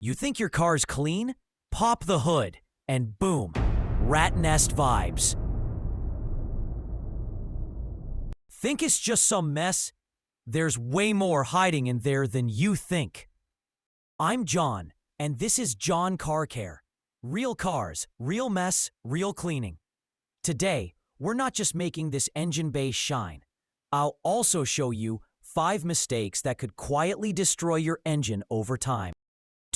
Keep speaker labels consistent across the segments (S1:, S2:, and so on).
S1: You think your car's clean? Pop the hood, and boom, rat nest vibes. Think it's just some mess? There's way more hiding in there than you think. I'm John, and this is John Car Care. Real cars, real mess, real cleaning. Today, we're not just making this engine bay shine. I'll also show you 5 mistakes that could quietly destroy your engine over time.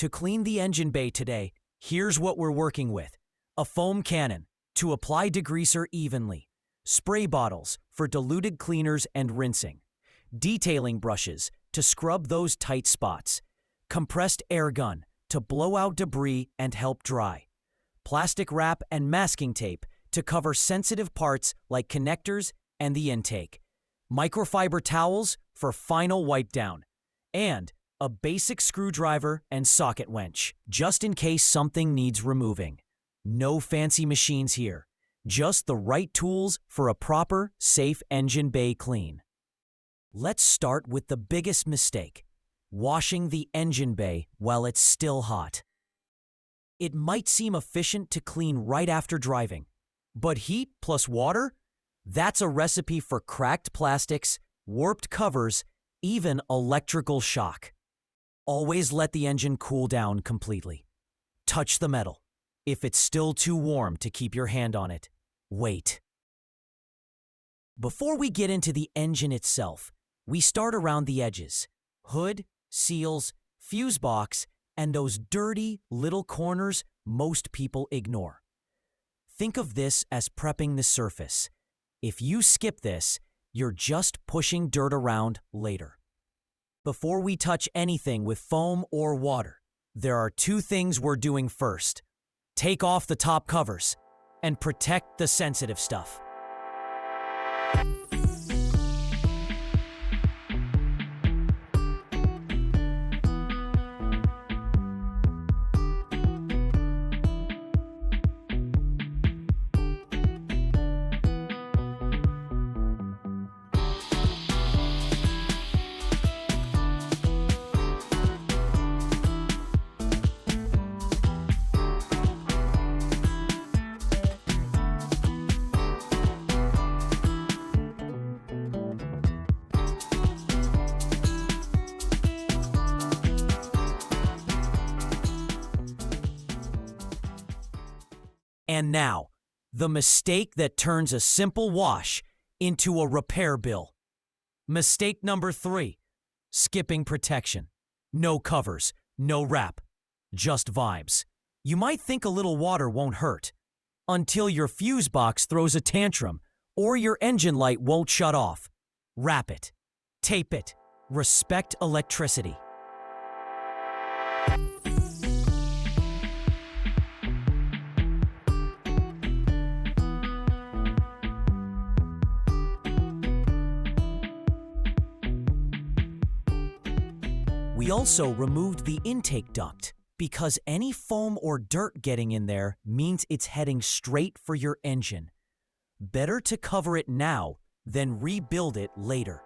S1: To clean the engine bay today, here's what we're working with. A foam cannon to apply degreaser evenly. Spray bottles for diluted cleaners and rinsing. Detailing brushes to scrub those tight spots. Compressed air gun to blow out debris and help dry. Plastic wrap and masking tape to cover sensitive parts like connectors and the intake. Microfiber towels for final wipe down. And a basic screwdriver and socket wrench, just in case something needs removing. No fancy machines here, just the right tools for a proper, safe engine bay clean. Let's start with the biggest mistake, washing the engine bay while it's still hot. It might seem efficient to clean right after driving, but heat plus water? That's a recipe for cracked plastics, warped covers, even electrical shock. Always let the engine cool down completely. Touch the metal. If it's still too warm to keep your hand on it, wait. Before we get into the engine itself, we start around the edges. Hood, seals, fuse box, and those dirty little corners most people ignore. Think of this as prepping the surface. If you skip this, you're just pushing dirt around later. Before we touch anything with foam or water, there are 2 things we're doing first. Take off the top covers and protect the sensitive stuff. And now, the mistake that turns a simple wash into a repair bill. Mistake number 3, skipping protection. No covers, no wrap, just vibes. You might think a little water won't hurt, until your fuse box throws a tantrum or your engine light won't shut off. Wrap it, tape it, respect electricity. We also removed the intake duct because any foam or dirt getting in there means it's heading straight for your engine. Better to cover it now than rebuild it later.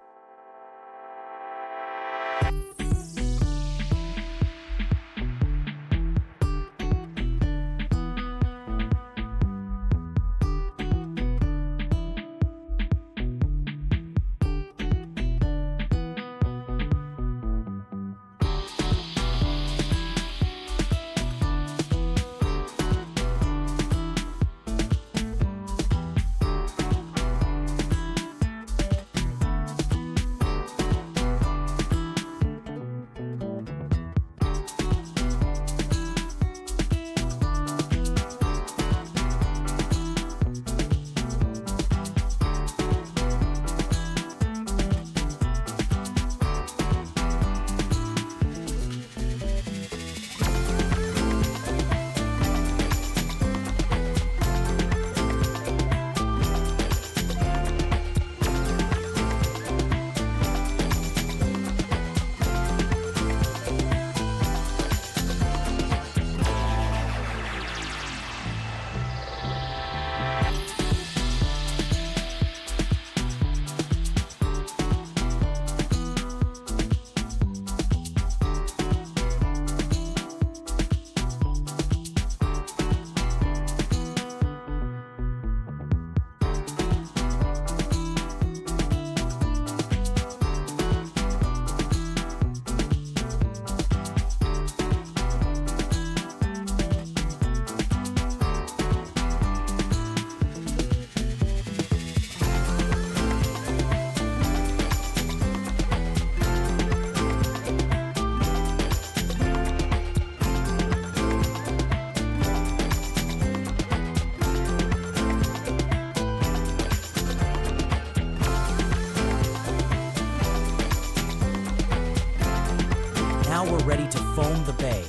S1: Now we're ready to foam the bay.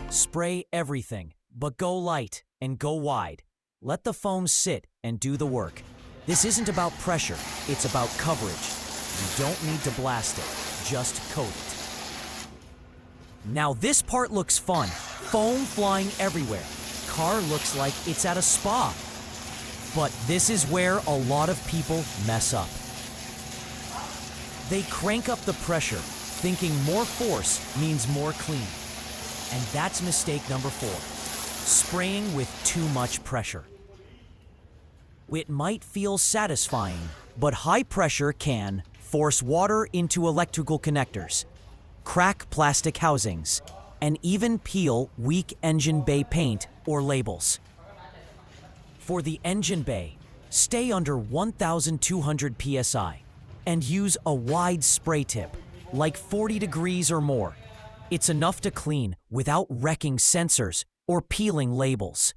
S1: Spray everything, but go light and go wide. Let the foam sit and do the work. This isn't about pressure, it's about coverage. You don't need to blast it, just coat it. Now this part looks fun. Foam flying everywhere. Car looks like it's at a spa. But this is where a lot of people mess up. They crank up the pressure, thinking more force means more clean. And that's mistake number 4. Spraying with too much pressure. It might feel satisfying, but high pressure can force water into electrical connectors, crack plastic housings, and even peel weak engine bay paint or labels. For the engine bay, stay under 1,200 psi and use a wide spray tip, like 40 degrees or more. It's enough to clean without wrecking sensors or peeling labels.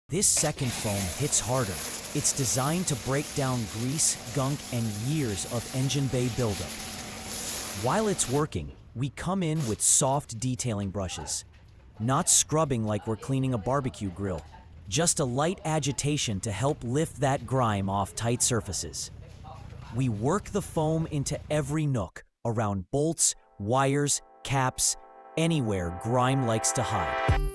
S1: This second foam hits harder. It's designed to break down grease, gunk, and years of engine bay buildup. While it's working, we come in with soft detailing brushes. Not scrubbing like we're cleaning a barbecue grill. Just a light agitation to help lift that grime off tight surfaces. We work the foam into every nook, around bolts, wires, caps, anywhere grime likes to hide.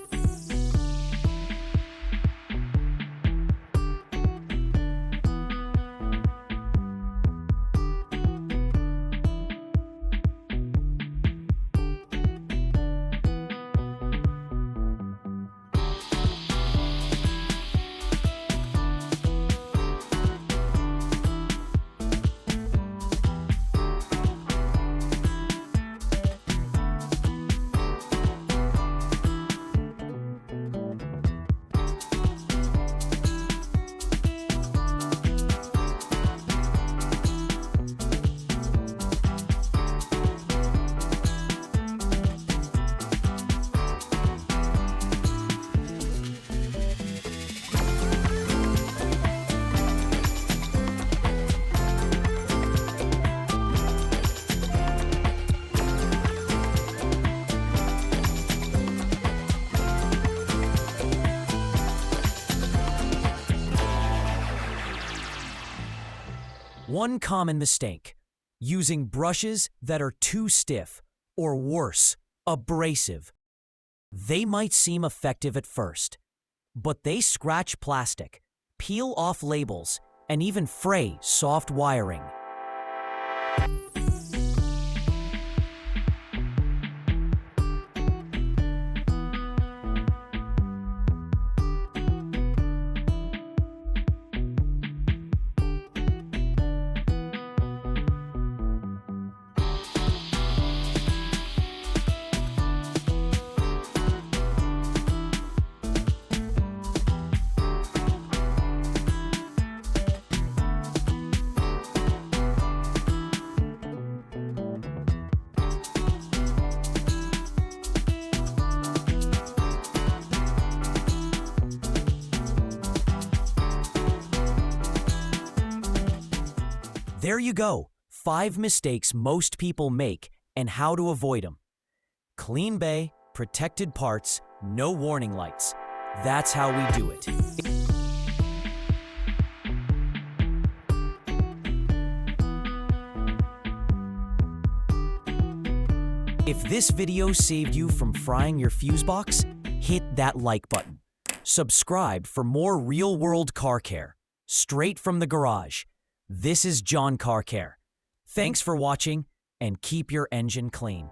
S1: One common mistake: using brushes that are too stiff, or worse, abrasive. They might seem effective at first, but they scratch plastic, peel off labels, and even fray soft wiring. There you go, 5 mistakes most people make and how to avoid them. Clean bay, protected parts, no warning lights. That's how we do it. If this video saved you from frying your fuse box, hit that like button. Subscribe for more real-world car care, straight from the garage. This is John Car Care. Thanks for watching, and keep your engine clean.